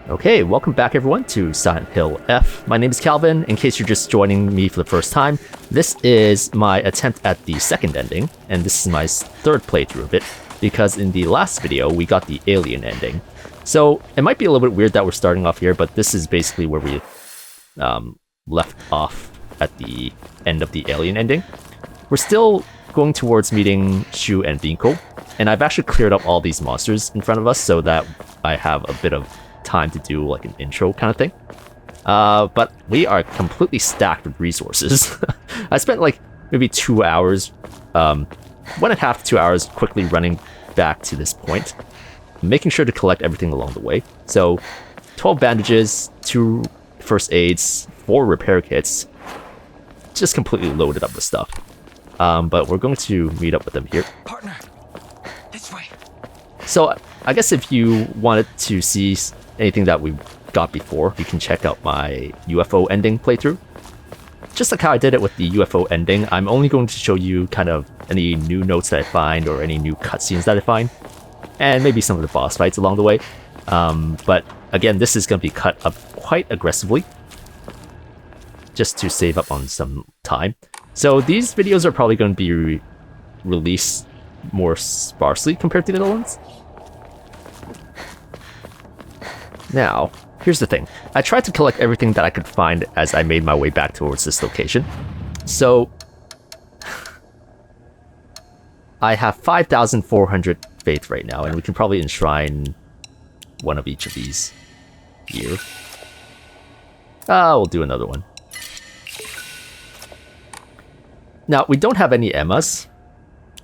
Okay, welcome back everyone to Silent Hill F. My name is Calvin. In case you're just joining me for the first time, this is my attempt at the second ending, and this is my third playthrough of it, because in the last video, we got the alien ending. So, it might be a little bit weird that we're starting off here, but this is basically where we left off at the end of the alien ending. We're still going towards meeting Shu and Binko, and I've actually cleared up all these monsters in front of us so that I have a bit of time to do like an intro kind of thing. But we are completely stacked with resources. I spent like maybe 2 hours, 1.5 to 2 hours quickly running back to this point, making sure to collect everything along the way. So 12 bandages, 2 first aids, 4 repair kits, just completely loaded up with stuff. But we're going to meet up with them here. Partner, this way. So I guess if you wanted to see anything that we got before, you can check out my UFO ending playthrough. Just like how I did it with the UFO ending, I'm only going to show you kind of any new notes that I find or any new cutscenes that I find, and maybe some of the boss fights along the way. But again, this is going to be cut up quite aggressively, just to save up on some time. So these videos are probably going to be released more sparsely compared to the other ones. Now, here's the thing. I tried to collect everything that I could find as I made my way back towards this location. So, I have 5,400 faith right now, and we can probably enshrine one of each of these here. We'll do another one. Now, we don't have any Emmas,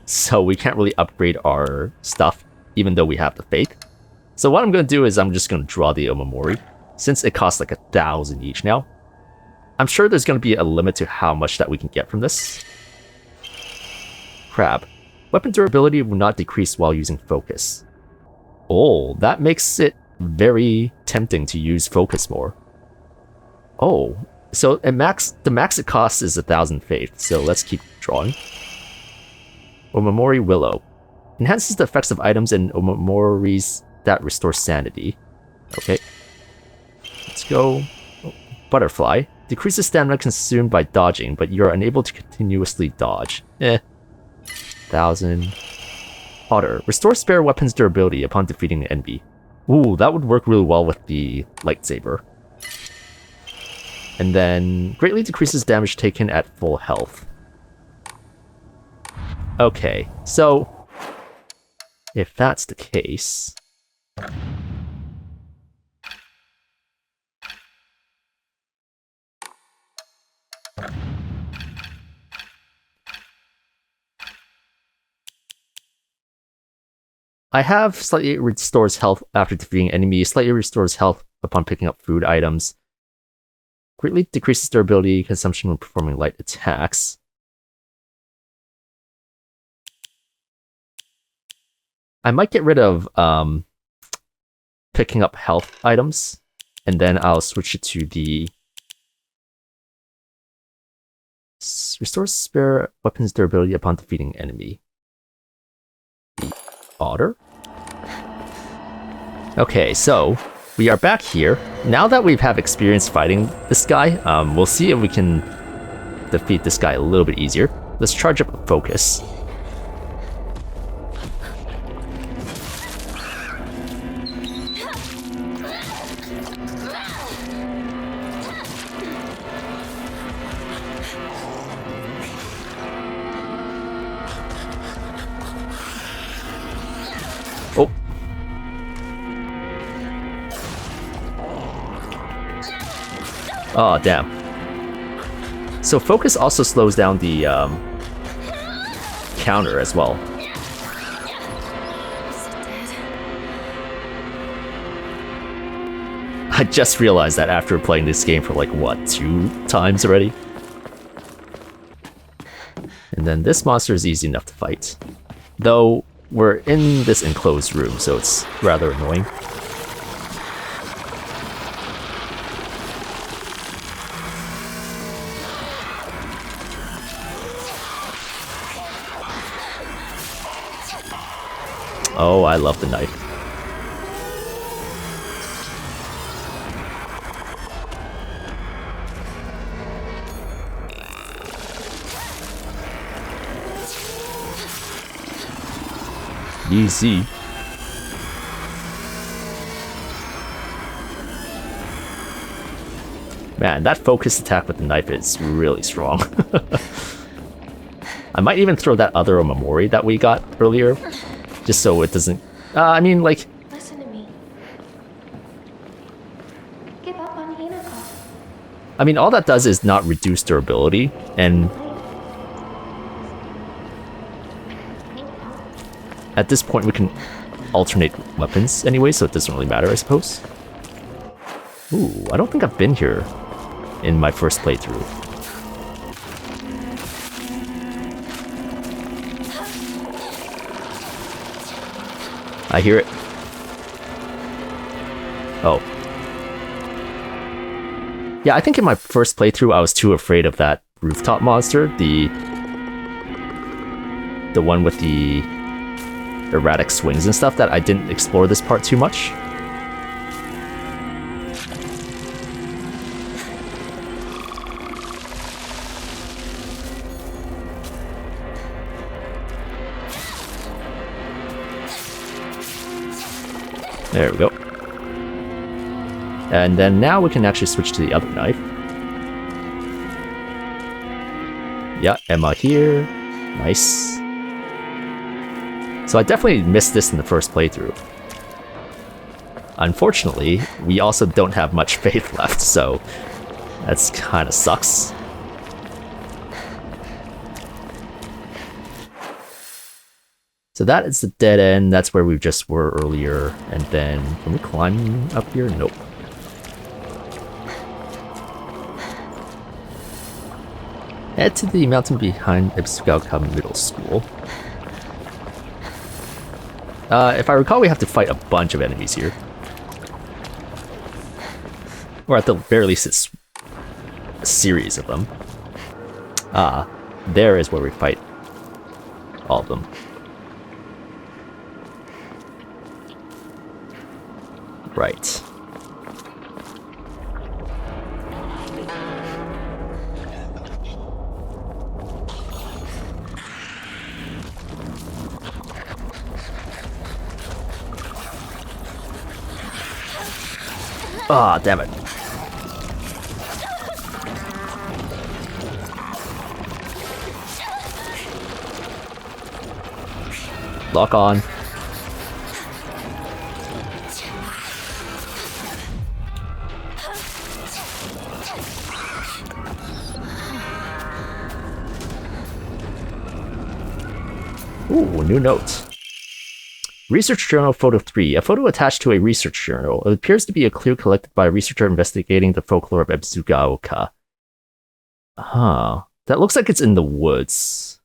so we can't really upgrade our stuff, even though we have the faith. So what I'm going to do is I'm just going to draw the Omamori, since it costs like 1,000 each now. I'm sure there's going to be a limit to how much that we can get from this. Crab. Weapon durability will not decrease while using focus. Oh, that makes it very tempting to use focus more. Oh, so the max it costs is 1,000 faith, so let's keep drawing. Omamori Willow. Enhances the effects of items and Omamoris that restore sanity. Okay. Let's go. Oh, Butterfly. Decreases stamina consumed by dodging, but you're unable to continuously dodge. 1,000. Otter. Restores spare weapons durability upon defeating an enemy. Ooh, that would work really well with the lightsaber. And then greatly decreases damage taken at full health. Okay, so if that's the case, I have slightly restores health after defeating enemies, slightly restores health upon picking up food items, greatly decreases durability consumption when performing light attacks. I might get rid of picking up health items, and then I'll switch it to the restores spare weapons durability upon defeating enemy. The Otter. Okay, so we are back here. Now that we have experience fighting this guy, we'll see if we can defeat this guy a little bit easier. Let's charge up a focus. Oh, damn. So focus also slows down the counter as well. I just realized that after playing this game for like, what, 2 times already? And then this monster is easy enough to fight. Though, we're in this enclosed room, so it's rather annoying. Oh, I love the knife. Easy. Man, that focus attack with the knife is really strong. I might even throw that other Omamori that we got earlier, just so it doesn't... I mean, like... Listen to me. Give up on Hinako. I mean, all that does is not reduce durability, and... At this point, we can alternate weapons anyway, so it doesn't really matter, I suppose. Ooh, I don't think I've been here in my first playthrough. I hear it. Oh. Yeah, I think in my first playthrough I was too afraid of that rooftop monster, the one with the erratic swings and stuff, that I didn't explore this part too much. There we go. And then now we can actually switch to the other knife. Yeah, Emma here. Nice. So I definitely missed this in the first playthrough. Unfortunately, we also don't have much faith left, so that's kind of sucks. So that is the dead end. That's where we just were earlier. And then, can we climb up here? Nope. Head to the mountain behind Ebisugaoka Middle School. If I recall, we have to fight a bunch of enemies here. Or at the very least, it's a series of them. Ah, there is where we fight all of them. Right. Ah, damn it. Lock on. Ooh, new note. Research Journal Photo 3. A photo attached to a research journal. It appears to be a clue collected by a researcher investigating the folklore of Ebisugaoka. Huh. That looks like it's in the woods.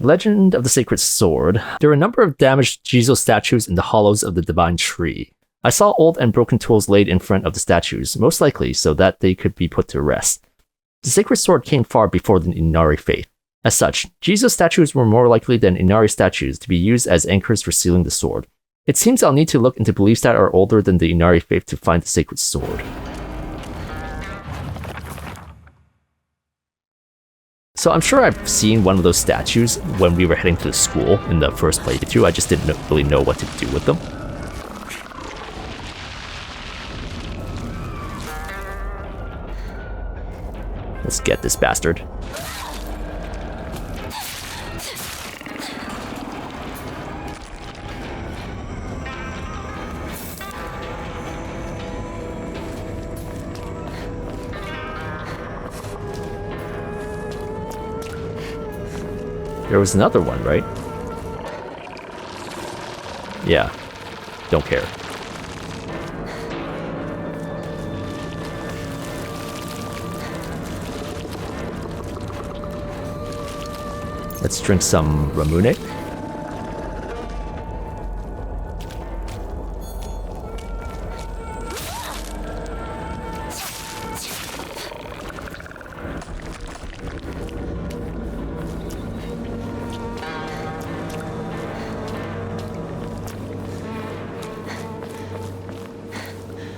Legend of the Sacred Sword. There are a number of damaged Jizo statues in the hollows of the Divine Tree. I saw old and broken tools laid in front of the statues, most likely so that they could be put to rest. The Sacred Sword came far before the Inari faith. As such, Jizo statues were more likely than Inari statues to be used as anchors for sealing the sword. It seems I'll need to look into beliefs that are older than the Inari faith to find the Sacred Sword. So I'm sure I've seen one of those statues when we were heading to the school in the first playthrough. I just didn't really know what to do with them. Let's get this bastard. There was another one, right? Yeah. Don't care. Let's drink some Ramune.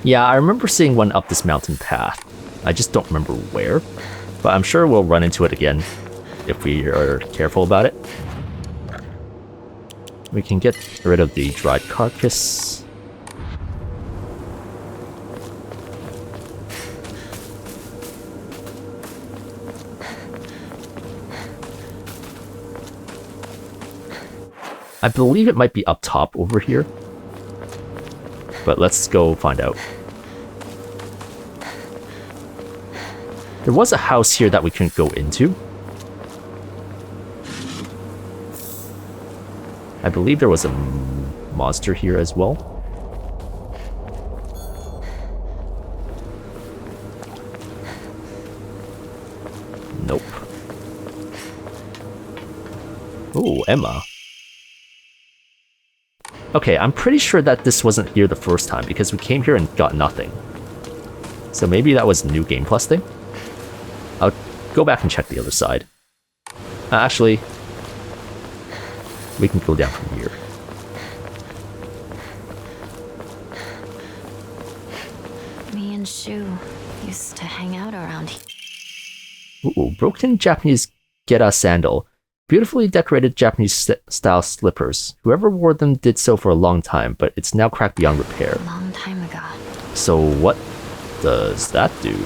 Yeah, I remember seeing one up this mountain path. I just don't remember where, but I'm sure we'll run into it again if we are careful about it. We can get rid of the dried carcass. I believe it might be up top over here. But let's go find out. There was a house here that we couldn't go into. I believe there was a monster here as well. Nope. Oh, Emma. Okay, I'm pretty sure that this wasn't here the first time because we came here and got nothing. So maybe that was a new Game Plus thing? I'll go back and check the other side. Actually, we can go down from here. Me and Shu used to hang out around here. Ooh, broken Japanese Geta sandal. Beautifully decorated Japanese style slippers. Whoever wore them did so for a long time, but it's now cracked beyond repair. A long time ago. So what does that do?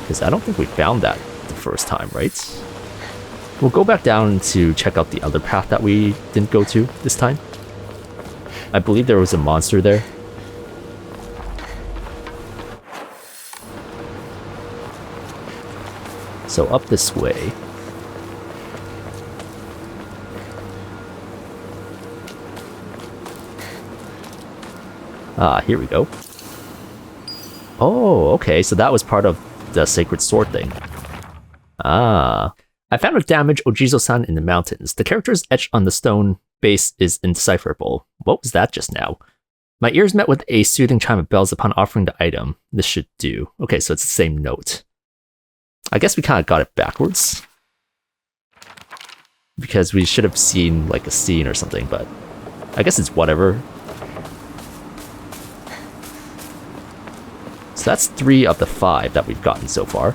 Because I don't think we found that the first time, right? We'll go back down to check out the other path that we didn't go to this time. I believe there was a monster there. So up this way. Ah, here we go. Oh, okay, so that was part of the sacred sword thing. Ah. I found a damaged Ojizo-san in the mountains. The characters etched on the stone base is indecipherable. What was that just now? My ears met with a soothing chime of bells upon offering the item. This should do. Okay, so it's the same note. I guess we kind of got it backwards. Because we should have seen like a scene or something, but I guess it's whatever. So that's 3 of the 5 that we've gotten so far.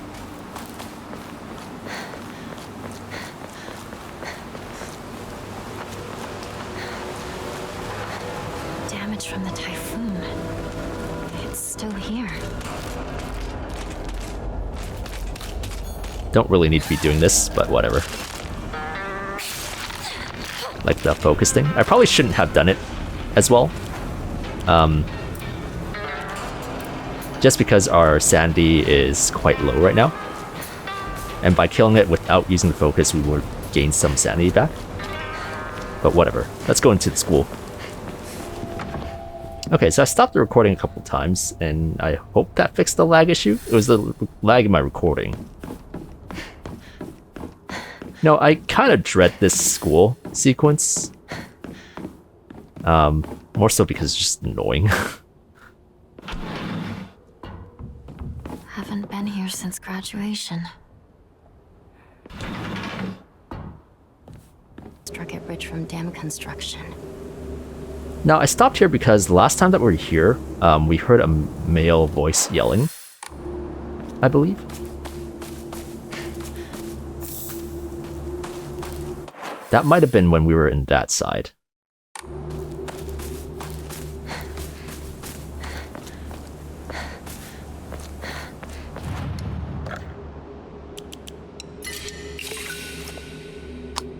Damage from the typhoon. It's still here. Don't really need to be doing this, but whatever. Like the focus thing. I probably shouldn't have done it as well. Just because our sanity is quite low right now. And by killing it without using the focus, we would gain some sanity back. But whatever. Let's go into the school. Okay, so I stopped the recording a couple times, and I hope that fixed the lag issue. It was the lag in my recording. No, I kind of dread this school sequence. More so because it's just annoying. Haven't been here since graduation. Struck it rich from dam construction. Now, I stopped here because the last time that we were here, we heard a male voice yelling, I believe. That might have been when we were in that side.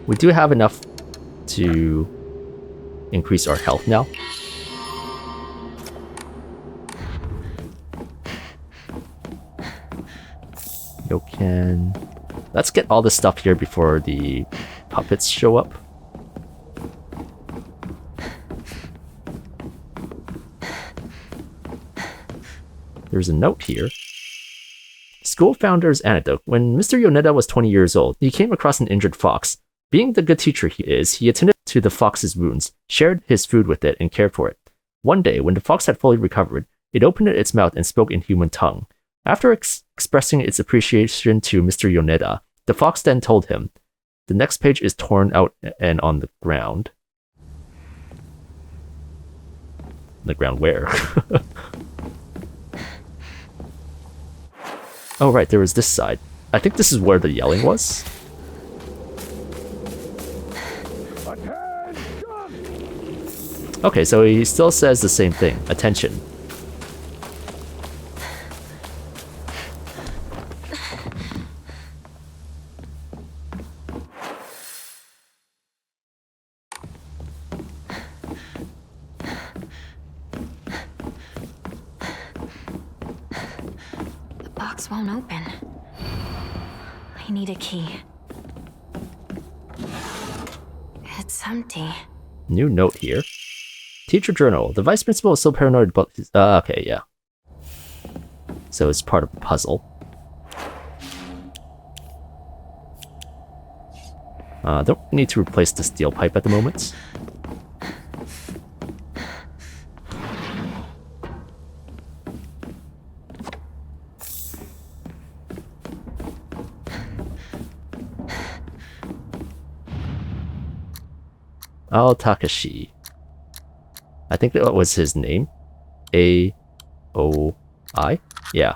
We do have enough to increase our health now. Yoken. Let's get all this stuff here before the puppets show up. There's a note here. School founder's anecdote. When Mr. Yoneda was 20 years old, he came across an injured fox. Being the good teacher he is, he attended to the fox's wounds, shared his food with it, and cared for it. One day, when the fox had fully recovered, it opened its mouth and spoke in human tongue. After expressing its appreciation to Mr. Yoneda, the fox then told him, "The next page is torn out and on the ground." The ground where? Oh right, there was this side. I think this is where the yelling was. Okay, so he still says the same thing. Attention. The box won't open. I need a key. It's empty. New note here. Teacher journal. The vice principal is so paranoid about his... okay, yeah. So it's part of the puzzle. Don't need to replace the steel pipe at the moment. Oh, Takashi. I think that was his name. A-O-I? Yeah.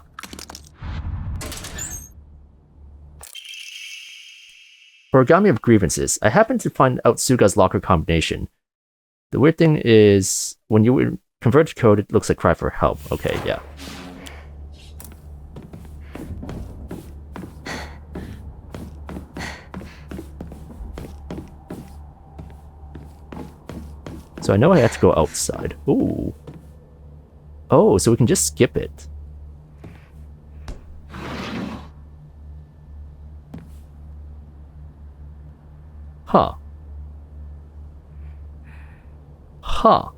Origami of grievances. I happened to find out Suga's locker combination. The weird thing is, when you convert to code, it looks like cry for help. Okay, yeah. So I know I have to go outside. Ooh. Oh, so we can just skip it. Huh. Huh.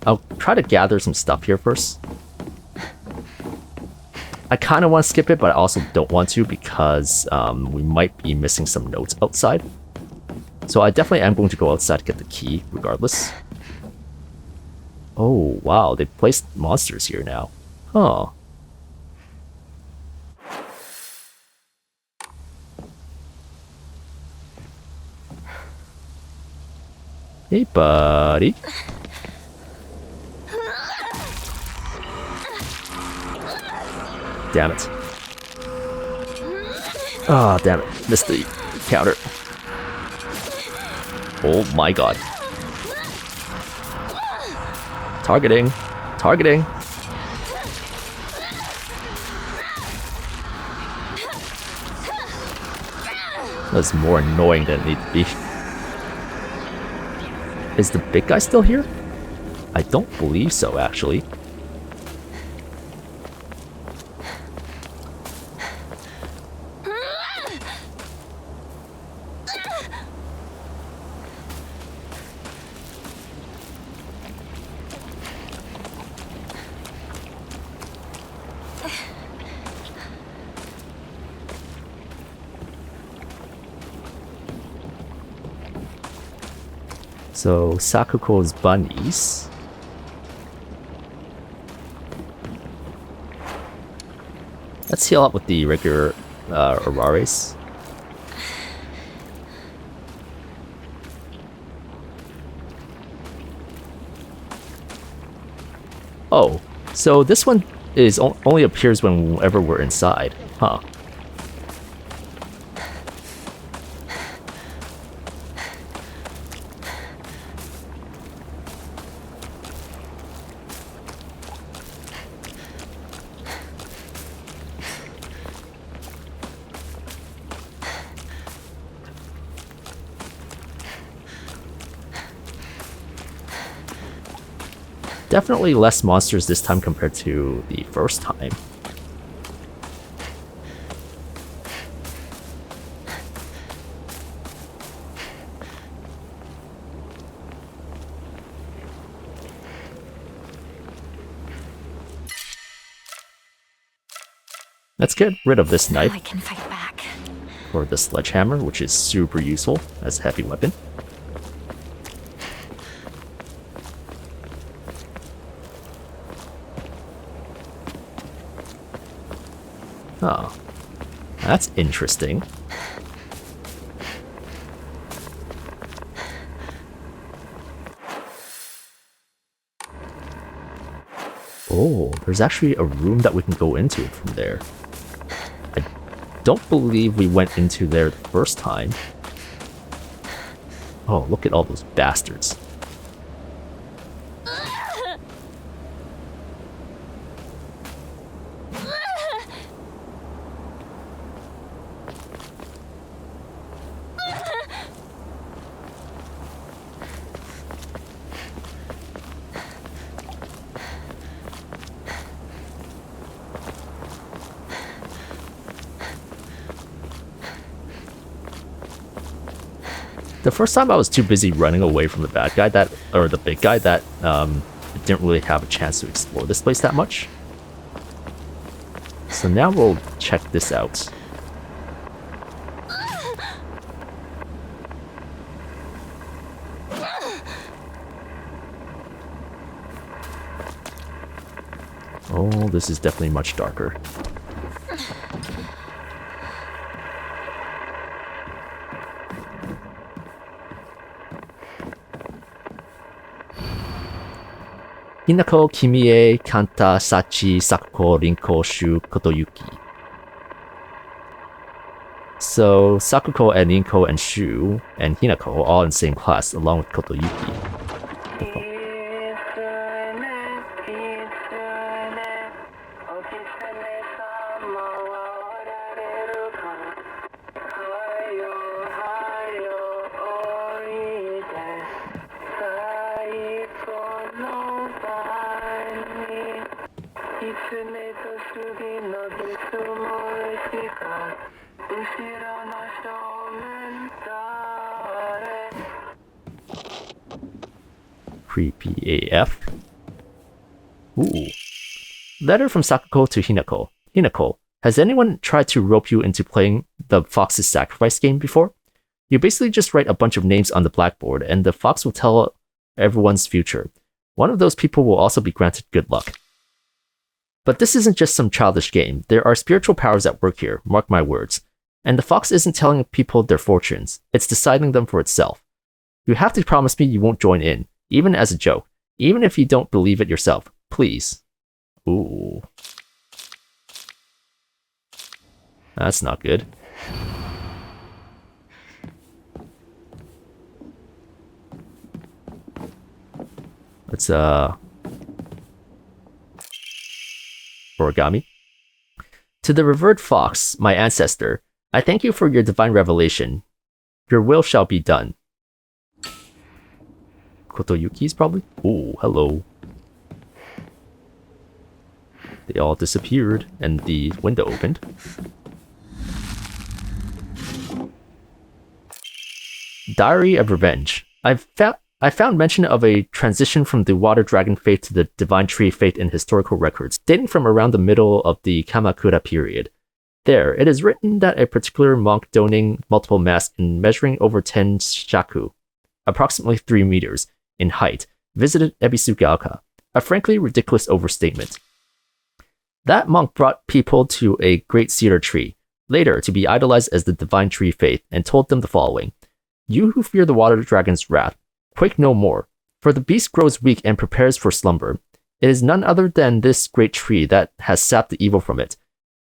I'll try to gather some stuff here first. I kind of want to skip it, but I also don't want to because we might be missing some notes outside. So I definitely am going to go outside to get the key, regardless. Oh, wow, they placed monsters here now. Huh. Hey, buddy. Damn it. Ah, oh, damn it. Missed the counter. Oh my god. Targeting. Targeting. That's more annoying than it needs to be. Is the big guy still here? I don't believe so, actually. So, Sakuko's bunnies. Let's heal up with the regular Arares. Oh, so this one is only appears whenever we're inside, huh? Definitely less monsters this time compared to the first time. Let's get rid of this knife. I can fight back. Or the sledgehammer, which is super useful as a heavy weapon. Oh, that's interesting. Oh, there's actually a room that we can go into from there. I don't believe we went into there the first time. Oh, look at all those bastards. The first time I was too busy running away from the bad guy or the big guy that didn't really have a chance to explore this place that much. So now we'll check this out. Oh, this is definitely much darker. Hinako Kimie Kanta Sachi Sakuko Rinko Shu Kotoyuki. So Sakuko and Rinko and Shu and Hinako all in the same class along with Kotoyuki. Creepy AF. Ooh. Letter from Sakuko to Hinako. Hinako, has anyone tried to rope you into playing the Fox's Sacrifice game before? You basically just write a bunch of names on the blackboard and the fox will tell everyone's future. One of those people will also be granted good luck. But this isn't just some childish game. There are spiritual powers at work here, mark my words. And the fox isn't telling people their fortunes, it's deciding them for itself. You have to promise me you won't join in, even as a joke, even if you don't believe it yourself. Please. Ooh. That's not good. Let's, origami. To the revered fox, my ancestor, I thank you for your divine revelation. Your will shall be done. Kotoyuki's probably? Oh, hello. They all disappeared, and the window opened. Diary of Revenge. I found mention of a transition from the Water Dragon faith to the Divine Tree faith in historical records, dating from around the middle of the Kamakura period. There, it is written that a particular monk donning multiple masks and measuring over 10 shaku, approximately 3 meters, in height, visited Ebisugaoka, a frankly ridiculous overstatement. That monk brought people to a great cedar tree, later to be idolized as the Divine Tree faith, and told them the following: You who fear the Water Dragon's wrath, quake no more, for the beast grows weak and prepares for slumber. It is none other than this great tree that has sapped the evil from it.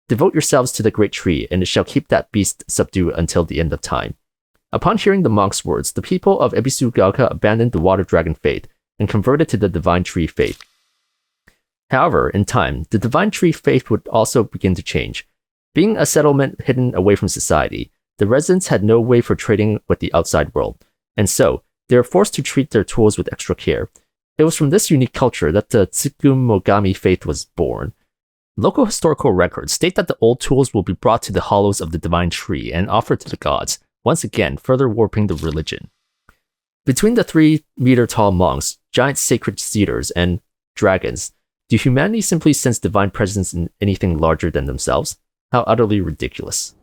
Devote yourselves to the great tree, and it shall keep that beast subdued until the end of time. Upon hearing the monk's words, the people of Ebisugaoka abandoned the Water Dragon faith and converted to the Divine Tree faith. However, in time, the Divine Tree faith would also begin to change. Being a settlement hidden away from society, the residents had no way for trading with the outside world, and so they were forced to treat their tools with extra care. It was from this unique culture that the Tsukumogami faith was born. Local historical records state that the old tools will be brought to the hollows of the Divine Tree and offered to the gods, once again further warping the religion. Between the 3-meter-tall monks, giant sacred cedars, and dragons, do humanity simply sense divine presence in anything larger than themselves? How utterly ridiculous.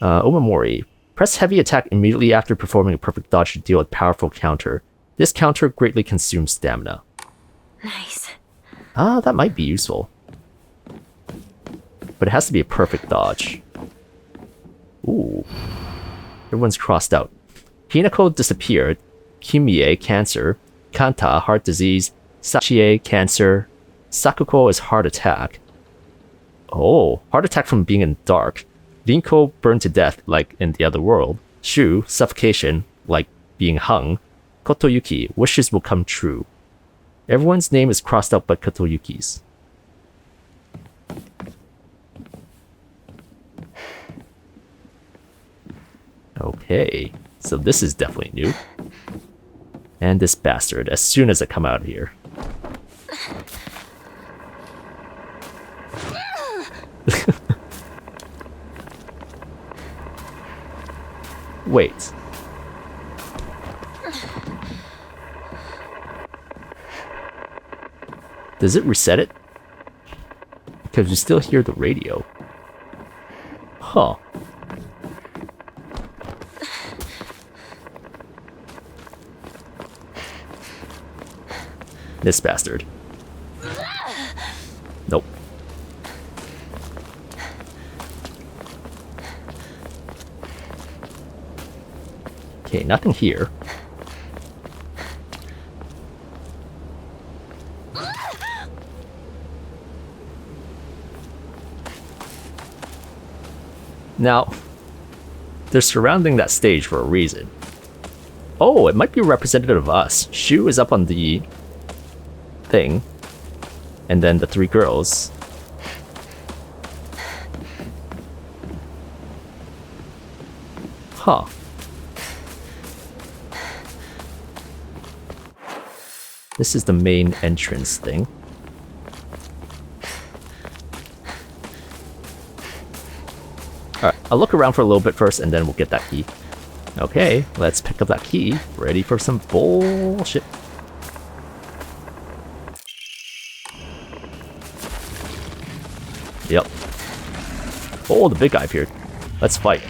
Omamori. Press heavy attack immediately after performing a perfect dodge to deal a powerful counter. This counter greatly consumes stamina. Nice. That might be useful. But it has to be a perfect dodge. Ooh. Everyone's crossed out. Hinako disappeared. Kimie, cancer. Kanta, heart disease. Sachie, cancer. Sakuko is heart attack. Oh, heart attack from being in the dark. Rinko burned to death like in the other world. Shu, suffocation like being hung. Kotoyuki, wishes will come true. Everyone's name is crossed out but Kotoyuki's. Okay, so this is definitely new. And this bastard, as soon as I come out of here. Wait. Does it reset it? Because you still hear the radio. Huh. This bastard. Nope. Okay, nothing here. Now, they're surrounding that stage for a reason. Oh, it might be representative of us. Shu is up on the thing, and then the three girls. Huh. This is the main entrance thing. Alright, I'll look around for a little bit first and then we'll get that key. Okay, let's pick up that key. Ready for some bullshit. Yep. Oh, the big guy appeared. Let's fight.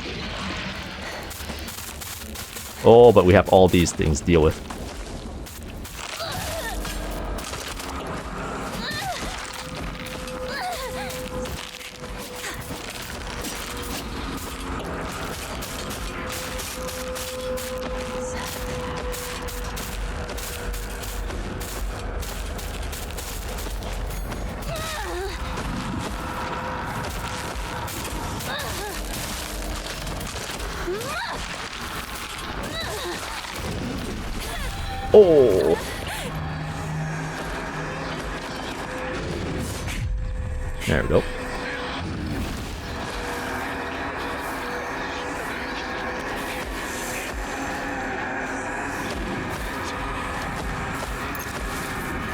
Oh, but we have all these things to deal with. Oh! There we go.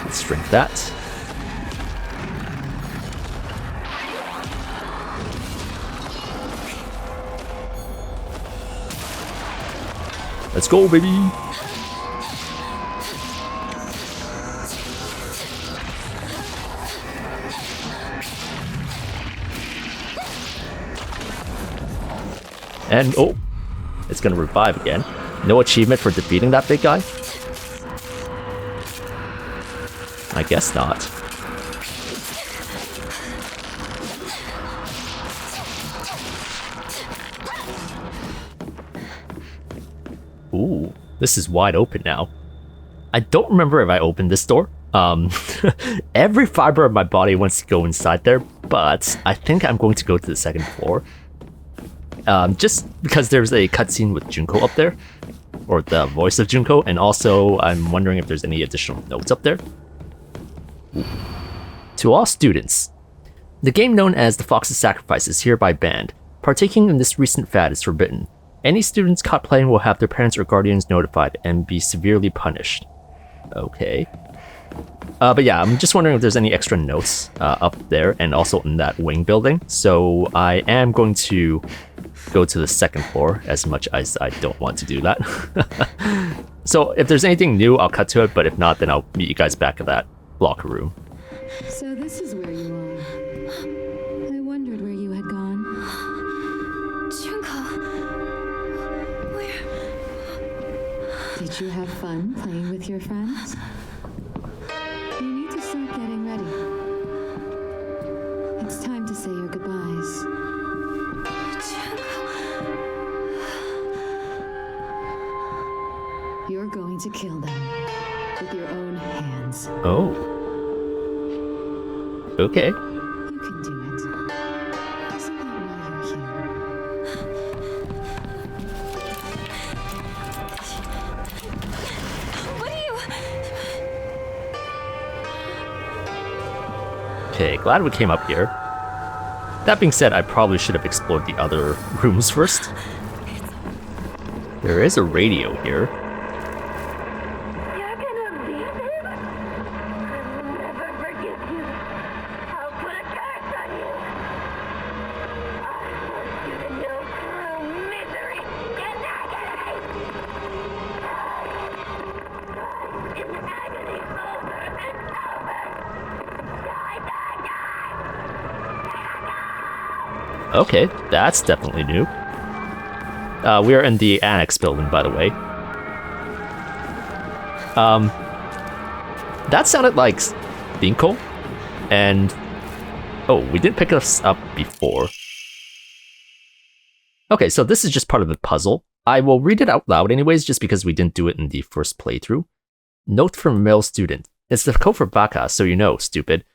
Let's drink that. Let's go, baby! And, oh, it's gonna revive again. No achievement for defeating that big guy? I guess not. Ooh, this is wide open now. I don't remember if I opened this door. Every fiber of my body wants to go inside there, but I think I'm going to go to the second floor. Just because there's a cutscene with Junko up there, or the voice of Junko, and also I'm wondering if there's any additional notes up there. Ooh. To all students, the game known as the Fox's Sacrifice is hereby banned. Partaking in this recent fad is forbidden. Any students caught playing will have their parents or guardians notified and be severely punished. Okay. But yeah, I'm just wondering if there's any extra notes up there and also in that wing building. So I am going to go to the second floor as much as I don't want to do that. So if there's anything new, I'll cut to it, but if not, then I'll meet you guys back at that locker room. So this is where you are. I wondered where you had gone. Junko, where? Did you have fun playing with your friends? You need to start getting ready. It's time to say your goodbyes. You're going to kill them with your own hands. Oh. Okay. You can do it. Isn't that why you're here? What are you? Okay, glad we came up here. That being said, I probably should have explored the other rooms first. There is a radio here. You're gonna leave him? I will never forgive you. I'll put a curse on you. I want you to know true misery and agony. In agony over and over. Die, die, die. Okay, that's definitely new. We are in the annex building, by the way. That sounded like Rinko, and oh, we didn't pick this up before. Okay, so this is just part of the puzzle. I will read it out loud anyways, just because we didn't do it in the first playthrough. Note from a male student. It's the code for Baka, so you know, stupid.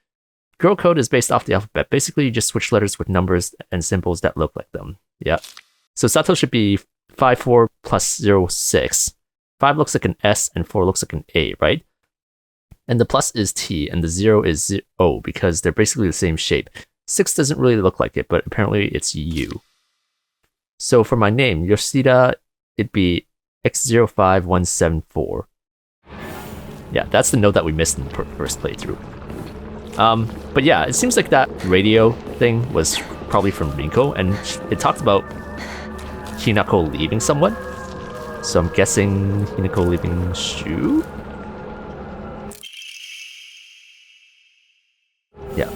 Girl code is based off the alphabet. Basically, you just switch letters with numbers and symbols that look like them. Yeah. So Sato should be 54 plus 06. 5 looks like an S and 4 looks like an A, right? And the plus is T and the 0 is O because they're basically the same shape. 6 doesn't really look like it, but apparently it's U. So for my name, Yoshida, it'd be X05174. Yeah, that's the note that we missed in the first playthrough. But yeah, it seems like that radio thing was probably from Rinko, and it talked about Hinako leaving someone. So I'm guessing Hinako leaving Shu? Yeah.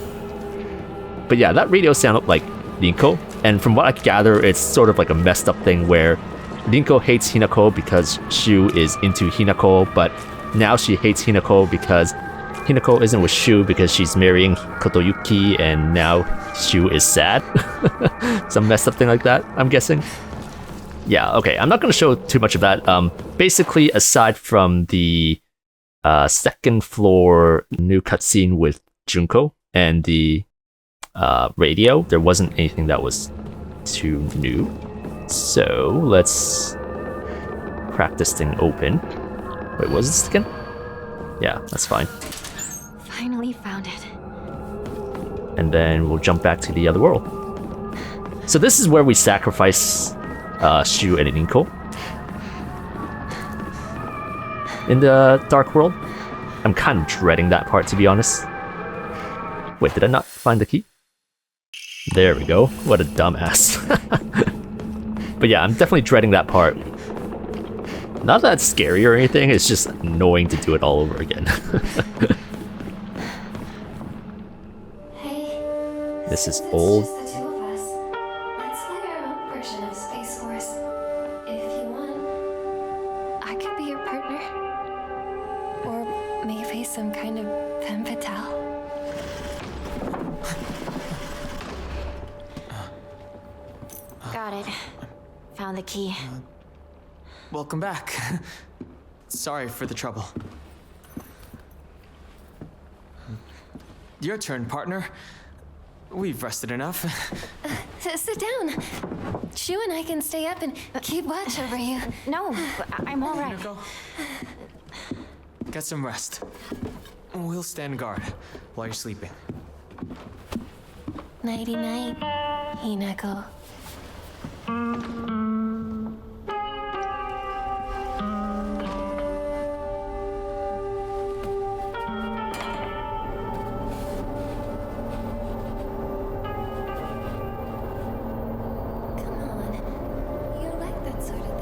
But yeah, that radio sounded like Rinko, and from what I gather, it's sort of like a messed up thing where Rinko hates Hinako because Shu is into Hinako, but now she hates Hinako because Hinako isn't with Shu because she's marrying Kotoyuki, and now Shu is sad. Some messed up thing like that, I'm guessing. Yeah, okay, I'm not going to show too much of that. Basically, aside from the second floor new cutscene with Junko and the radio, there wasn't anything that was too new. So, let's crack this thing open. Wait, what was this again? Yeah, that's fine. Finally found it. And then we'll jump back to the other world. So this is where we sacrifice Shu and Rinko in the dark world. I'm kind of dreading that part, to be honest. Wait, did I not find the key? There we go. What a dumbass. But yeah, I'm definitely dreading that part. Not that it's scary or anything, it's just annoying to do it all over again. Hey. This is Since old. It's just the two of us. Let's play our own version of Space Force. If you want. I could be your partner. Or maybe some kind of femme fatale. Got it. Found the key. Welcome back. Sorry for the trouble. Your turn, partner. We've rested enough. Sit down. Shu and I can stay up and keep watch over you. No, I'm all right. Hinako, get some rest. We'll stand guard while you're sleeping. Nighty night, Hinako. Come on. You like that sort of